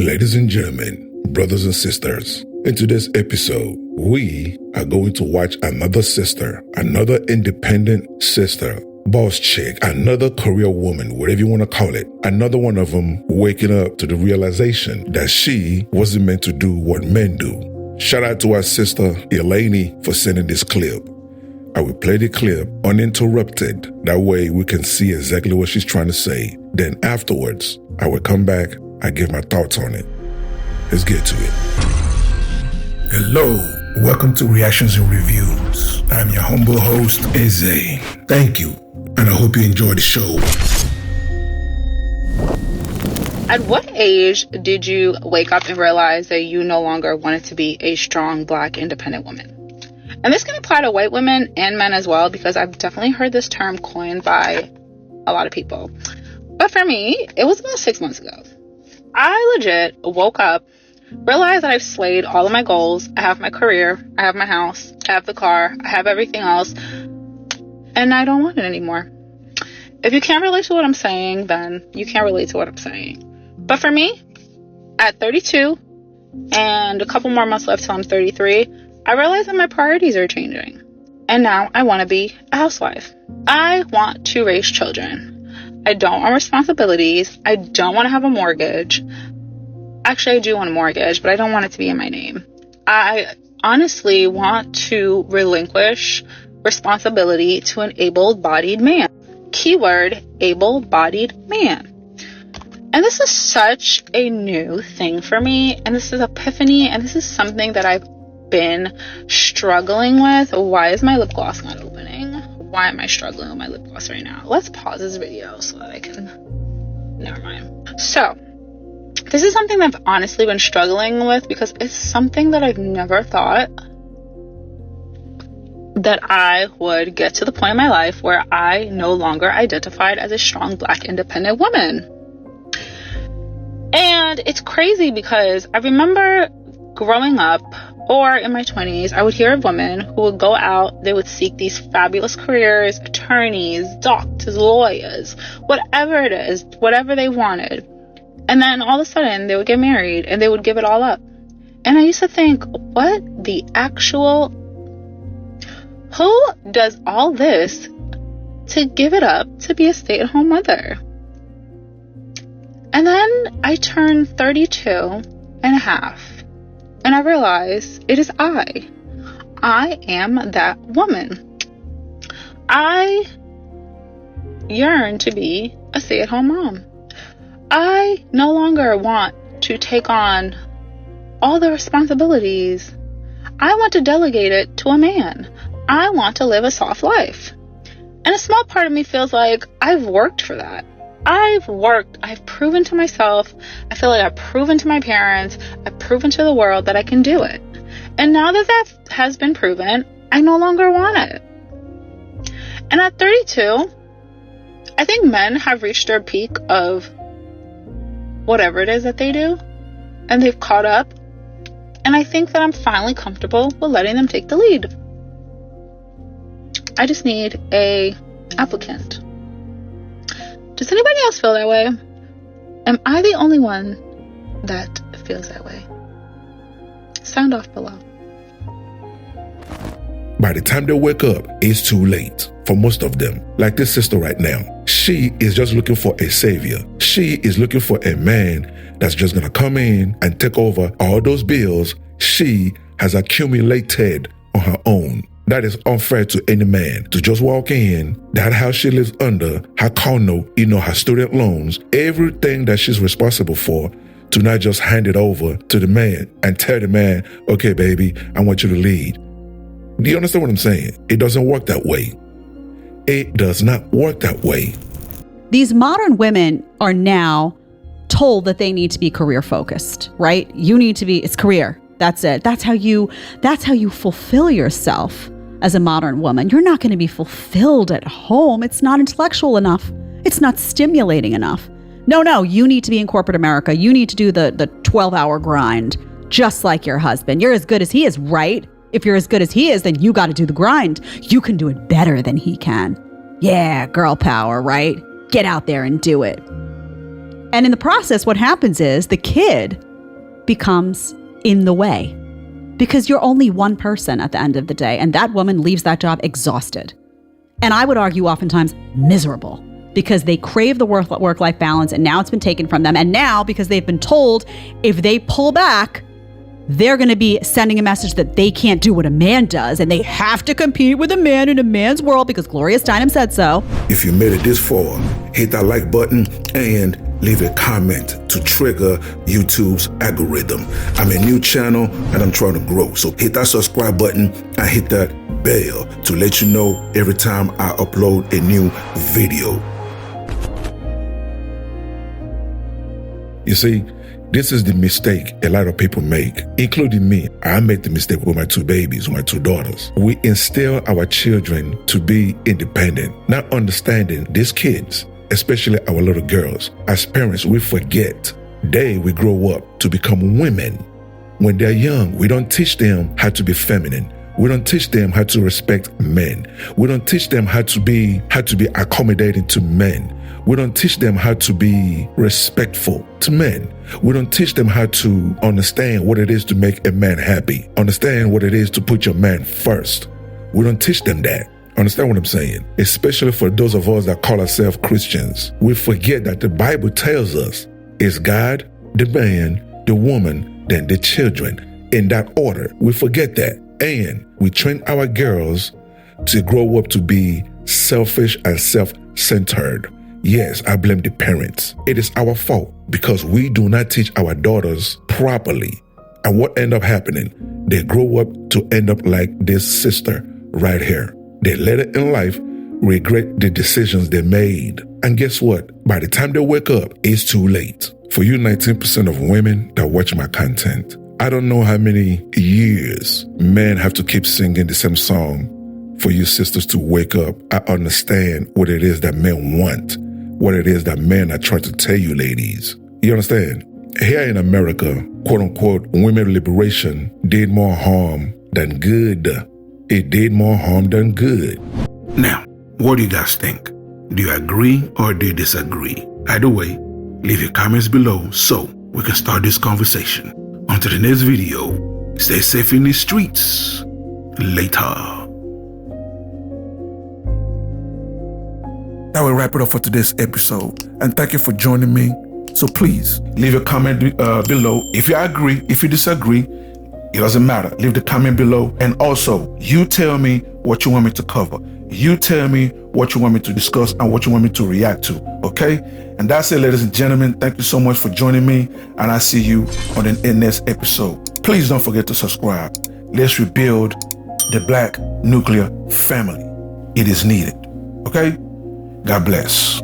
Ladies and gentlemen, brothers and sisters, in today's episode, we are going to watch another sister, another independent sister, boss chick, another career woman, whatever you want to call it. Another one of them waking up to the realization that she wasn't meant to do what men do. Shout out to our sister, Elaine, for sending this clip. I will play the clip uninterrupted. That way we can see exactly what she's trying to say. Then afterwards, I will come back and give my thoughts on it. Let's get to it. Hello, welcome to Reactions and Reviews. I'm your humble host, Eze. Thank you, and I hope you enjoy the show. At what age did you wake up and realize that you no longer wanted to be a strong, Black, independent woman? And this can apply to white women and men as well, because I've definitely heard this term coined by a lot of people. But for me, it was about 6 months ago. I legit woke up, realized that I've slayed all of my goals. I have my career, I have my house, I have the car, I have everything else, and I don't want it anymore. If you can't relate to what I'm saying, then you can't relate to what I'm saying. But for me, at 32 and a couple more months left till I'm 33, I realized that my priorities are changing. And now I want to be a housewife. I want to raise children. I don't want responsibilities. I don't want to have a mortgage. Actually, I do want a mortgage, but I don't want it to be in my name. I honestly want to relinquish responsibility to an able-bodied man. Keyword, able-bodied man. And this is such a new thing for me. And this is epiphany. And this is something that I've been struggling with. Why is my lip gloss not opening? Why am I struggling with my lip gloss right now? Let's pause this video so that I can... Never mind. So, this is something that I've honestly been struggling with because it's something that I've never thought that I would get to the point in my life where I no longer identified as a strong, Black, independent woman. And it's crazy because I remember growing up, or in my 20s, I would hear of women who would go out, they would seek these fabulous careers, attorneys, doctors, lawyers, whatever it is, whatever they wanted. And then all of a sudden, they would get married and they would give it all up. And I used to think, what the actual... Who does all this to give it up to be a stay-at-home mother? And then I turned 32 and a half. And I realized it is I. I am that woman. I yearn to be a stay-at-home mom. I no longer want to take on all the responsibilities. I want to delegate it to a man. I want to live a soft life. And a small part of me feels like I've worked for that. I've proven to myself, I feel like I've proven to my parents, I've proven to the world that I can do it. And now that that has been proven, I no longer want it. And at 32, I think men have reached their peak of whatever it is that they do, and they've caught up. And I think that I'm finally comfortable with letting them take the lead. I just need a applicant. Does anybody else feel that way? Am I the only one that feels that way? Sound off below. By the time they wake up, it's too late for most of them. Like this sister right now. She is just looking for a savior. She is looking for a man that's just going to come in and take over all those bills she has accumulated on her own. That is unfair to any man to just walk in, that house she lives under, her car note, her student loans, everything that she's responsible for, to not just hand it over to the man and tell the man, okay, baby, I want you to lead. Do you understand what I'm saying? It doesn't work that way. It does not work that way. These modern women are now told that they need to be career focused, right? You need to be, it's career. That's it. That's how you fulfill yourself as a modern woman. You're not going to be fulfilled at home. It's not intellectual enough. It's not stimulating enough. No, you need to be in corporate America. You need to do the 12-hour grind, just like your husband. You're as good as he is, right? If you're as good as he is, then you got to do the grind. You can do it better than he can. Yeah, girl power, right? Get out there and do it. And in the process, what happens is the kid becomes in the way because you're only one person at the end of the day. And that woman leaves that job exhausted. And I would argue oftentimes miserable because they crave the work-life balance and now it's been taken from them. And now because they've been told if they pull back, they're going to be sending a message that they can't do what a man does and they have to compete with a man in a man's world because Gloria Steinem said so. If you made it this far, hit that like button and leave a comment to trigger YouTube's algorithm. I'm a new channel and I'm trying to grow. So hit that subscribe button and hit that bell to let you know every time I upload a new video. You see, this is the mistake a lot of people make, including me. I made the mistake with my two babies, my two daughters. We instill our children to be independent, not understanding these kids, especially our little girls. As parents, we forget they will grow up to become women. When they're young, we don't teach them how to be feminine. We don't teach them how to respect men. We don't teach them how to be accommodating to men. We don't teach them how to be respectful to men. We don't teach them how to understand what it is to make a man happy. Understand what it is to put your man first. We don't teach them that. Understand what I'm saying? Especially for those of us that call ourselves Christians. We forget that the Bible tells us it's God, the man, the woman, then the children. In that order. We forget that. And we train our girls to grow up to be selfish and self-centered. Yes, I blame the parents. It is our fault because we do not teach our daughters properly. And what end up happening? They grow up to end up like this sister right here. They later in life regret the decisions they made. And guess what? By the time they wake up, it's too late. For you 19% of women that watch my content, I don't know how many years men have to keep singing the same song for you sisters to wake up. I understand what it is that men want, what it is that men are trying to tell you, ladies. You understand? Here in America, quote unquote, women liberation did more harm than good. It did more harm than good. Now, what do you guys think? Do you agree or do you disagree? Either way, leave your comments below so we can start this conversation. Until the next video, stay safe in the streets. Later. That will wrap it up for today's episode. And thank you for joining me. So please, leave a comment below. If you agree, if you disagree, it doesn't matter. Leave the comment below. And also, you tell me what you want me to cover. You tell me what you want me to discuss and what you want me to react to. Okay? And that's it, ladies and gentlemen. Thank you so much for joining me. And I'll see you on the next episode. Please don't forget to subscribe. Let's rebuild the Black nuclear family. It is needed. Okay? God bless.